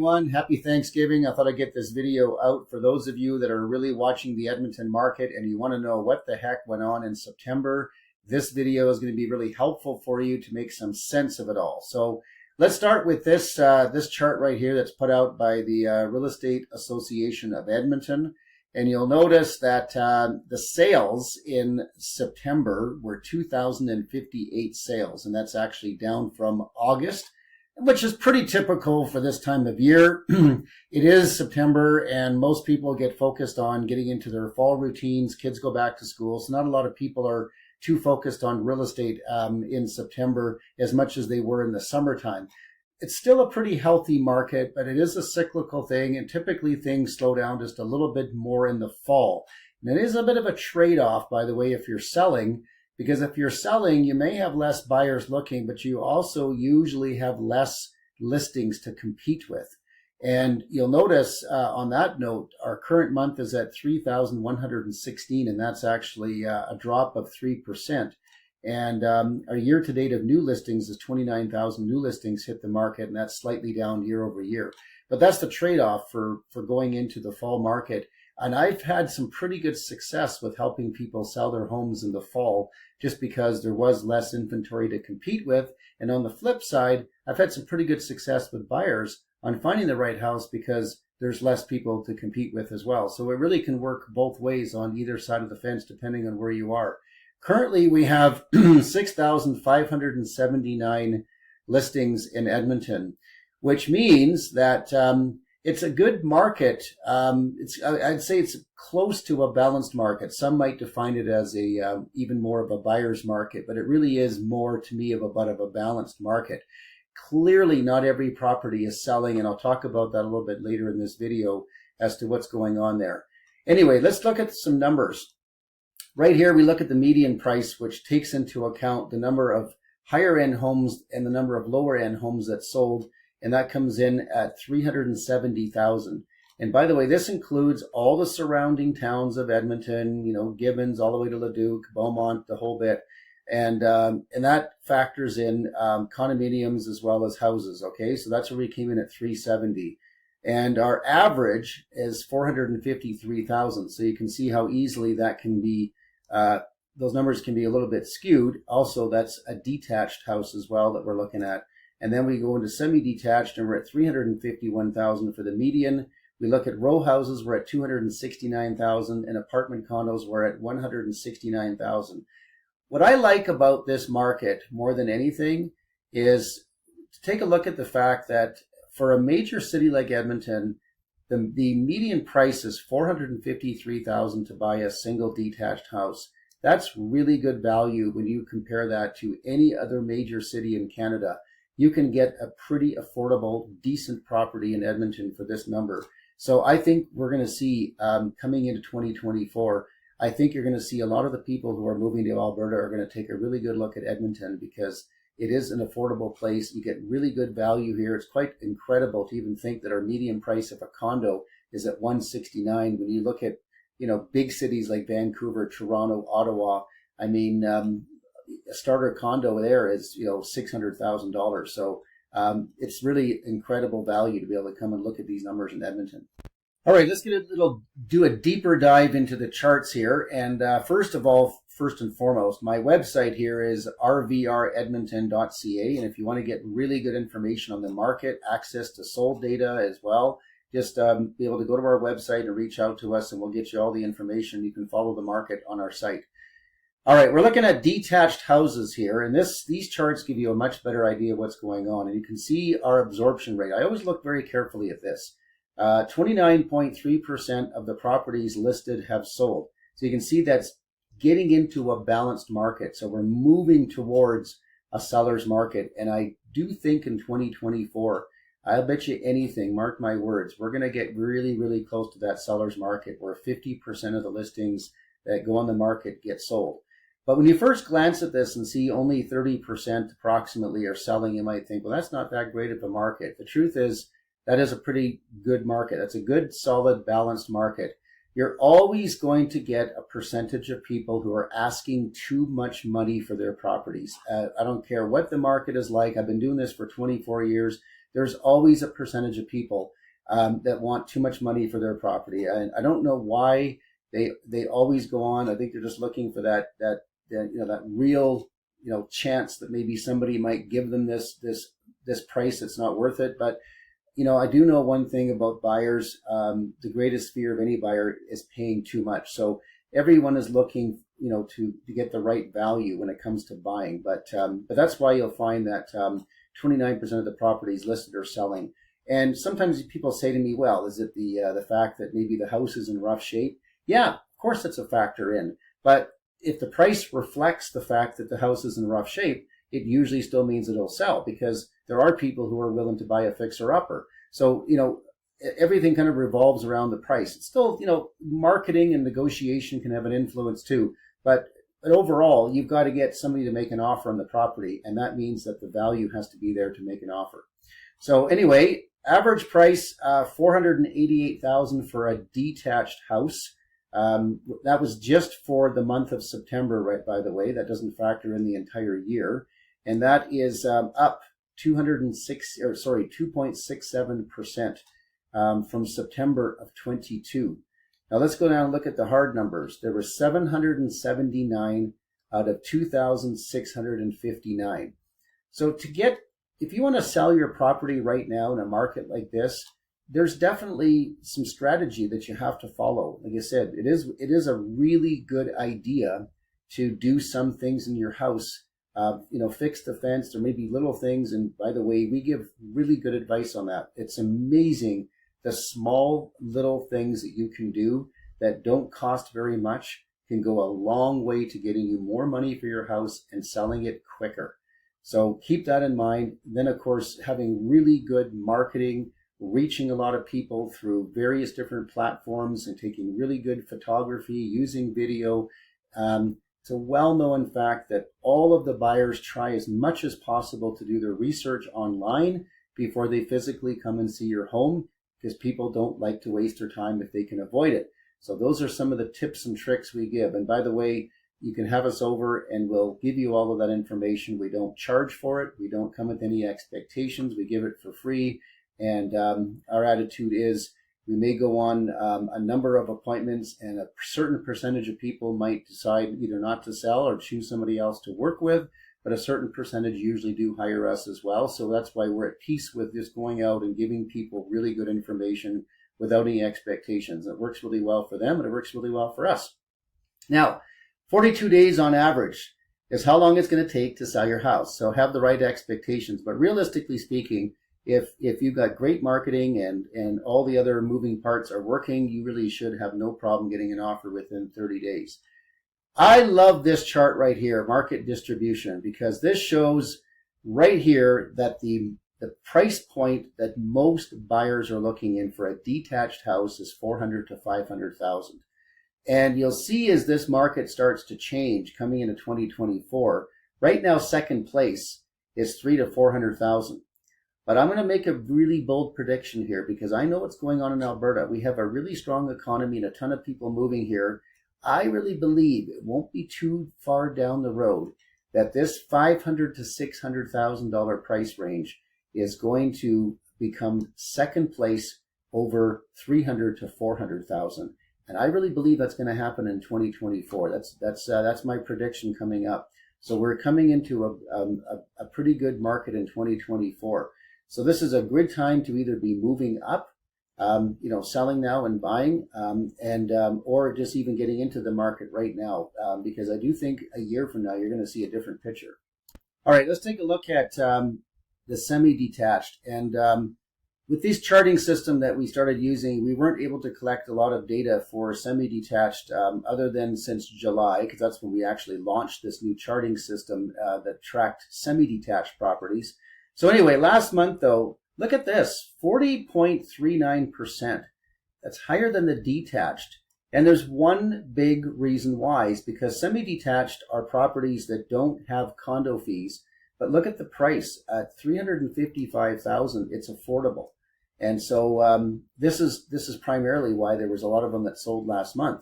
everyone. Happy Thanksgiving. I thought I'd get this video out for those of you that are really watching the Edmonton market and you want to know what the heck went on in September. This video is going to be really helpful for you to make some sense of it all. So let's start with this chart right here that's put out by the Real Estate Association of Edmonton. And you'll notice that the sales in September were 2,058 sales, and that's actually down from August, which is pretty typical for this time of year. It is September, and most people get focused on getting into their fall routines. Kids go back to school, so not a lot of people are too focused on real estate in September as much as they were in the summertime. It's still a pretty healthy market, but it is a cyclical thing, and typically things slow down just a little bit more in the fall. And it is a bit of a trade-off, by the way, if you're selling, because if you're selling, you may have less buyers looking, but you also usually have less listings to compete with. And you'll notice on that note, our current month is at 3,116, and that's actually a drop of 3%. And our year-to-date of new listings is 29,000 new listings hit the market, and that's slightly down year over year. But that's the trade-off for going into the fall market. And I've had some pretty good success with helping people sell their homes in the fall just because there was less inventory to compete with. And on the flip side, I've had some pretty good success with buyers on finding the right house because there's less people to compete with as well. So it really can work both ways on either side of the fence depending on where you are. Currently, we have 6,579 listings in Edmonton, which means that it's a good market. I'd say it's close to a balanced market. Some might define it as even more of a buyer's market, but it really is more to me of a balanced market. Clearly, not every property is selling, and I'll talk about that a little bit later in this video as to what's going on there. Anyway, let's look at some numbers. Right here, we look at the median price, which takes into account the number of higher-end homes and the number of lower-end homes that sold, and that comes in at 370,000. And by the way, this includes all the surrounding towns of Edmonton, Gibbons, all the way to Leduc, Beaumont, the whole bit. And that factors in condominiums as well as houses, okay? So that's where we came in at 370. And our average is 453,000. So you can see how easily that can be, those numbers can be a little bit skewed. Also, that's a detached house as well that we're looking at. And then we go into semi-detached, and we're at 351,000 for the median. We look at row houses, we're at 269,000, and apartment condos, we're at 169,000. What I like about this market more than anything is to take a look at the fact that for a major city like Edmonton, the median price is 453,000 to buy a single detached house. That's really good value when you compare that to any other major city in Canada. You can get a pretty affordable, decent property in Edmonton for this number. So I think we're going to see, coming into 2024, I think you're going to see a lot of the people who are moving to Alberta are going to take a really good look at Edmonton because it is an affordable place. You get really good value here. It's quite incredible to even think that our median price of a condo is at 169. When you look at, big cities like Vancouver, Toronto, Ottawa, I mean, a starter condo there is, $600,000. So it's really incredible value to be able to come and look at these numbers in Edmonton. All right, let's do a deeper dive into the charts here. And first and foremost, my website here is rvredmonton.ca. And if you want to get really good information on the market, access to sold data as well, just be able to go to our website and reach out to us, and we'll get you all the information. You can follow the market on our site. All right, we're looking at detached houses here, and these charts give you a much better idea of what's going on. And you can see our absorption rate. I always look very carefully at this. 29.3% of the properties listed have sold. So you can see that's getting into a balanced market. So we're moving towards a seller's market. And I do think in 2024, I'll bet you anything, mark my words, we're going to get really, really close to that seller's market where 50% of the listings that go on the market get sold. But when you first glance at this and see only 30% approximately are selling, you might think, well, that's not that great of a market. The truth is, that is a pretty good market. That's a good, solid, balanced market. You're always going to get a percentage of people who are asking too much money for their properties. I don't care what the market is like. I've been doing this for 24 years. there's always a percentage of people that want too much money for their property. And I don't know why they always go on. I think they're just looking for that real, chance that maybe somebody might give them this price that's not worth it. But I do know one thing about buyers. The greatest fear of any buyer is paying too much. So everyone is looking, to get the right value when it comes to buying. But that's why you'll find that 29% of the properties listed are selling. And sometimes people say to me, well, is it the fact that maybe the house is in rough shape? Yeah, of course that's a factor in. But if the price reflects the fact that the house is in rough shape, it usually still means it'll sell, because there are people who are willing to buy a fixer-upper. So, everything kind of revolves around the price. It's still, marketing and negotiation can have an influence too. But overall, you've got to get somebody to make an offer on the property, and that means that the value has to be there to make an offer. So anyway, average price, $488,000 for a detached house. That was just for the month of September, right, by the way. That doesn't factor in the entire year. And that is up 2.67% from September of 22. Now let's go down and look at the hard numbers. There were 779 out of 2,659. So if you want to sell your property right now in a market like this, there's definitely some strategy that you have to follow. Like I said, it is a really good idea to do some things in your house, fix the fence. There may be little things. And by the way, we give really good advice on that. It's amazing the small little things that you can do that don't cost very much can go a long way to getting you more money for your house and selling it quicker. So keep that in mind. Then, of course, having really good marketing, reaching a lot of people through various different platforms and taking really good photography, using video. It's a well-known fact that all of the buyers try as much as possible to do their research online before they physically come and see your home, because people don't like to waste their time if they can avoid it. So those are some of the tips and tricks we give. And by the way, you can have us over and we'll give you all of that information. We don't charge for it. We don't come with any expectations. We give it for free. And our attitude is we may go on a number of appointments, and a certain percentage of people might decide either not to sell or choose somebody else to work with, but a certain percentage usually do hire us as well. So that's why we're at peace with just going out and giving people really good information without any expectations. It works really well for them, and it works really well for us. Now, 42 days on average is how long it's going to take to sell your house. So have the right expectations. But realistically speaking, if you've got great marketing and all the other moving parts are working, you really should have no problem getting an offer within 30 days. I love this chart right here, market distribution, because this shows right here that the price point that most buyers are looking in for a detached house is $400,000 to $500,000. And you'll see as this market starts to change coming into 2024, right now second place is $300,000 to $400,000. But I'm going to make a really bold prediction here, because I know what's going on in Alberta. We have a really strong economy and a ton of people moving here. I really believe it won't be too far down the road that this $500,000 to $600,000 price range is going to become second place over $300,000 to $400,000. And I really believe that's going to happen in 2024. That's my prediction coming up. So we're coming into a pretty good market in 2024. So this is a good time to either be moving up, selling now and buying, or just even getting into the market right now, because I do think a year from now you're going to see a different picture. All right, let's take a look at the semi-detached. And with this charting system that we started using, we weren't able to collect a lot of data for semi-detached other than since July, because that's when we actually launched this new charting system that tracked semi-detached properties. So anyway, last month though, look at this, 40.39%. That's higher than the detached. And there's one big reason why, is because semi-detached are properties that don't have condo fees. But look at the price at $355,000. It's affordable. And so this is primarily why there was a lot of them that sold last month.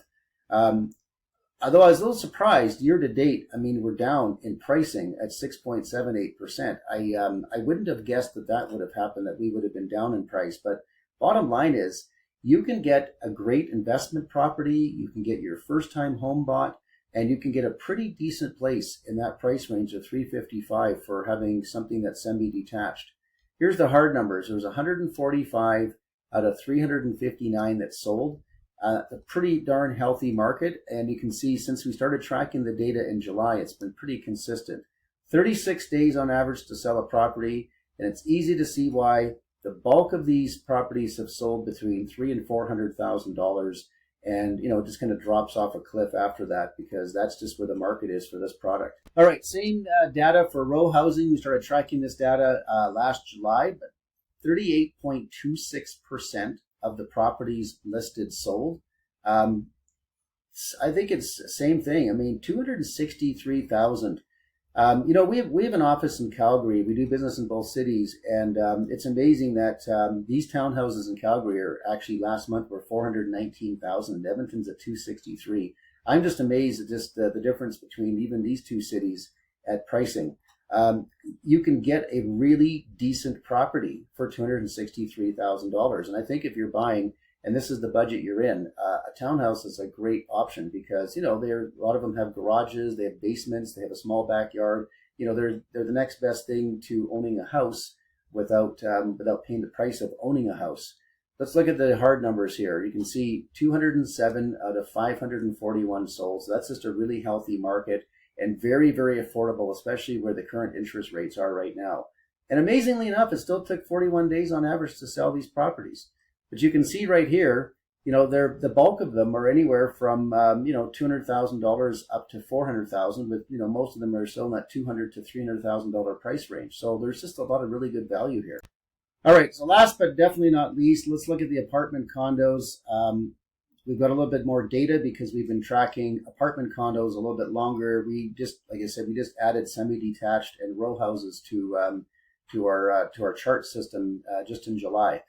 although I was a little surprised year to date, I mean, we're down in pricing at 6.78%. I wouldn't have guessed that that would have happened, that we would have been down in price. But bottom line is, you can get a great investment property, you can get your first time home bought, and you can get a pretty decent place in that price range of $355 for having something that's semi-detached. Here's the hard numbers. There was 145 out of 359 that sold. A pretty darn healthy market, and you can see since we started tracking the data in July, it's been pretty consistent. 36 days on average to sell a property, and it's easy to see why the bulk of these properties have sold between $300,000 and $400,000, and it just kind of drops off a cliff after that because that's just where the market is for this product. All right, same data for row housing. We started tracking this data last July, but 38.26% of the properties listed sold. I think it's the same thing. I mean, 263,000. We have an office in Calgary. We do business in both cities, and it's amazing that these townhouses in Calgary are actually last month were 419,000. Edmonton's at 263. I'm just amazed at just the difference between even these two cities at pricing. You can get a really decent property for $263,000. And I think if you're buying, and this is the budget you're in, a townhouse is a great option because, a lot of them have garages, they have basements, they have a small backyard. They're the next best thing to owning a house without paying the price of owning a house. Let's look at the hard numbers here. You can see 207 out of 541 sold. So that's just a really healthy market. And very, very affordable, especially where the current interest rates are right now. And amazingly enough, it still took 41 days on average to sell these properties. But you can see right here, the bulk of them are anywhere from $200,000 up to $400,000, with most of them are still in that $200,000 to $300,000 price range. So there's just a lot of really good value here. All right, so last but definitely not least, let's look at the apartment condos. We've got a little bit more data because we've been tracking apartment condos a little bit longer. We just, like I said, we just added semi-detached and row houses to our chart system just in July.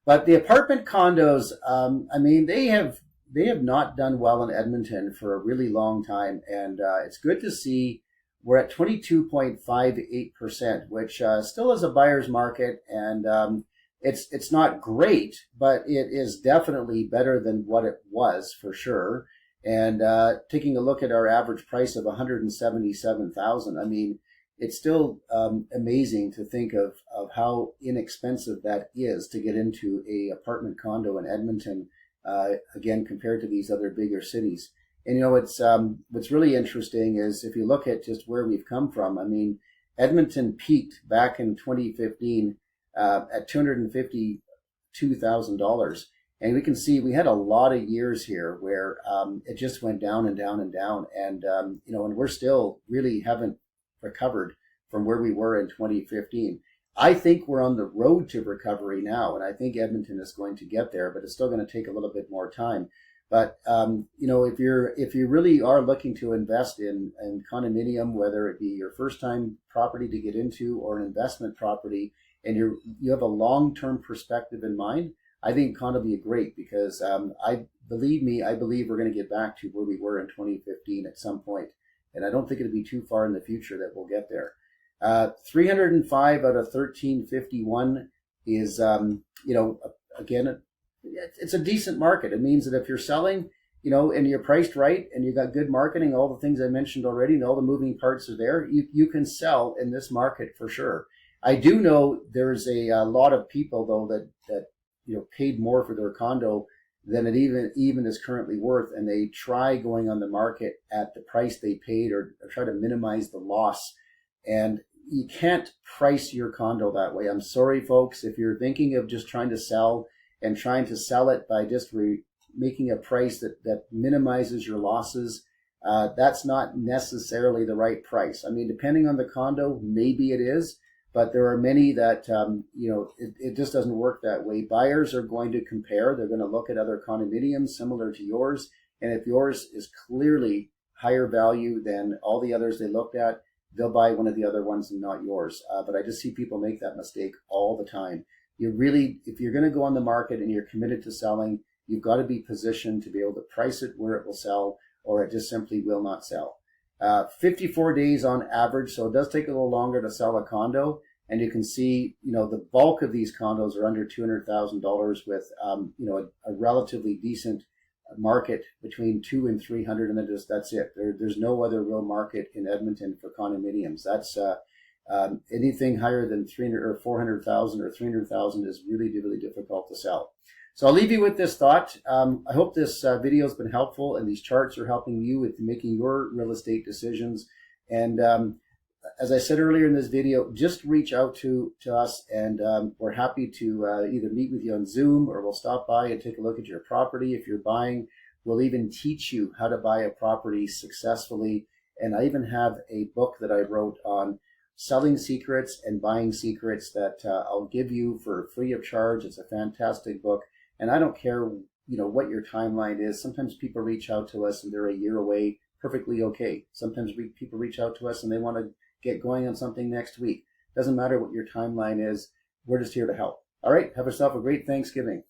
But the apartment condos, they have not done well in Edmonton for a really long time, and it's good to see we're at 22.58%, which still is a buyer's market, and it's not great, but it is definitely better than what it was for sure. And taking a look at our average price of $177,000, it's still amazing to think of how inexpensive that is to get into a apartment condo in Edmonton, again, compared to these other bigger cities. And what's really interesting is if you look at just where we've come from. Edmonton peaked back in 2015 at $252,000. And we can see we had a lot of years here where it just went down and down and down. And, and we're still really haven't recovered from where we were in 2015. I think we're on the road to recovery now. And I think Edmonton is going to get there, but it's still going to take a little bit more time. But, if you really are looking to invest in condominium, whether it be your first time property to get into or an investment property, and you have a long-term perspective in mind, I think condo will be great because I believe we're going to get back to where we were in 2015 at some point, and I don't think it'll be too far in the future that we'll get there. 305 out of 1351 is again, it's a decent market. It means that if you're selling, and you're priced right, and you've got good marketing, all the things I mentioned already, and all the moving parts are there, you can sell in this market for sure. I do know there's a lot of people though that paid more for their condo than it even is currently worth, and they try going on the market at the price they paid or try to minimize the loss. And you can't price your condo that way. I'm sorry, folks, if you're thinking of just trying to sell and trying to sell it by just making a price that minimizes your losses, that's not necessarily the right price. Depending on the condo, maybe it is. But there are many that, it just doesn't work that way. Buyers are going to compare. They're going to look at other condominiums similar to yours. And if yours is clearly higher value than all the others they looked at, they'll buy one of the other ones and not yours. But I just see people make that mistake all the time. If you're going to go on the market and you're committed to selling, you've got to be positioned to be able to price it where it will sell, or it just simply will not sell. 54 days on average, so it does take a little longer to sell a condo. And you can see, the bulk of these condos are under $200,000 with, a relatively decent market between 200 and 300, and that's it. There's no other real market in Edmonton for condominiums. That's anything higher than 300 or 400,000 or 300,000 is really, really difficult to sell. So I'll leave you with this thought. I hope this video has been helpful, and these charts are helping you with making your real estate decisions. And as I said earlier in this video, just reach out to us, and we're happy to either meet with you on Zoom, or we'll stop by and take a look at your property. If you're buying, we'll even teach you how to buy a property successfully. And I even have a book that I wrote on selling secrets and buying secrets that I'll give you for free of charge. It's a fantastic book. And I don't care, what your timeline is. Sometimes people reach out to us and they're a year away, perfectly okay. Sometimes people reach out to us and they want to get going on something next week. Doesn't matter what your timeline is. We're just here to help. All right. Have yourself a great Thanksgiving.